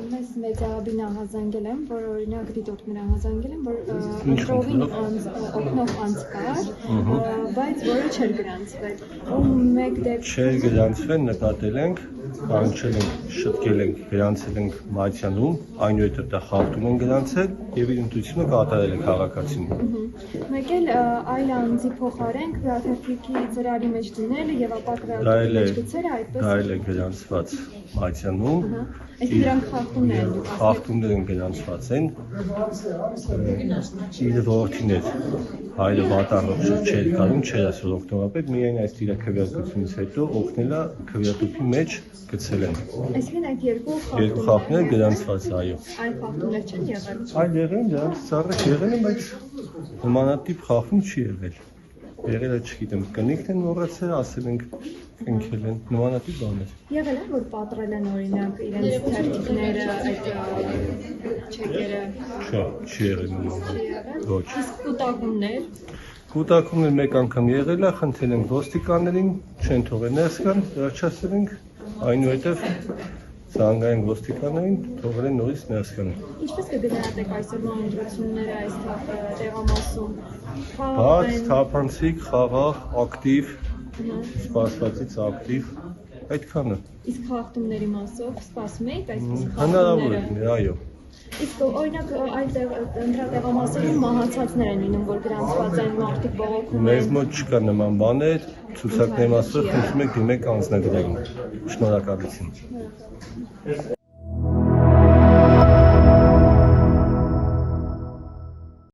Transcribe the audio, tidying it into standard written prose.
Մեզ մեծաբինա հազանգել եմ, որ օրինակ դիտորդներ հազանգել եմ, որ ընտրովին օգնող անց կար, բայց որը չէր գրանցվել։ Ու մեկ դեպքում չէր գրանցվել, նկատել ենք, կանչել ենք, շտկել ենք, գրանցել ենք Մատյանում, այնուհետև դա խախտում են գրանցել եւ իր ընտրությունը կատարել է քաղաքացին։ Մեկ էլ այլ անձի փոխարեն քվեաթերթիկի ծրարի մեջ դնել եւ ապա քվեաթերթիկի մեջ գցել այդպես։ Դա էլ է գրանցված Մատյանում։ Այս դրանք խախտումներ են գրանցված են։ Իր որդին էր, հայրը վատառողջ չէր կարում, չէր ասել օգնողապետ, միայն այս դիրաքվեարկությունից հետո օգնելա քվեատուփի մեջ գցել են։ Այսինքն այդ երկու խախտումներ գրանցված, այո։ Այլ խախտումներ չեն եղել։ Այլ եղել են, դրանց ծառայ եղել են, բայց նմանատիպ խախտում չի եղել։ Եղել է, չգիտեմ, կնիկն են մոռացել, ասել ենք ընկել են, նմանատիպ բաներ։ Եղել է, որ պատռել են օրինակ իրենց թերթիկները, այդ չեկերը։ Չէ, չի եղել նման։ Ոչ։ Իսկ կուտակումներ։ Կուտակումներ մեկ անգամ եղել է, խնդրել ենք ոստիկաններին, չեն թողել ներս գան, վերջացրել ենք, այնուհետև զանգային ոստիկաններին, թողել են նորից ներս գան։ Ինչպես կգնահատեք այսօրվա ընտրությունները այս տեղամասում։ Բաց, թափանցիկ, խաղաղ, ակտիվ, սպասվածից ակտիվ, այդքանը։ Իսկ խախտումների մասով սպասում եք այսպես հնարավոր է, այո։ Իսկ օրինակ այլ ընտրատեղամասերում մահացածներ են լինում, որ գրանցված են մարդիկ բողոքում են։ Մեզ մոտ չկա նման բաներ, ցուցակների մասով խնդրում եք դիմեք անձնագրային։ Շնորհակալություն։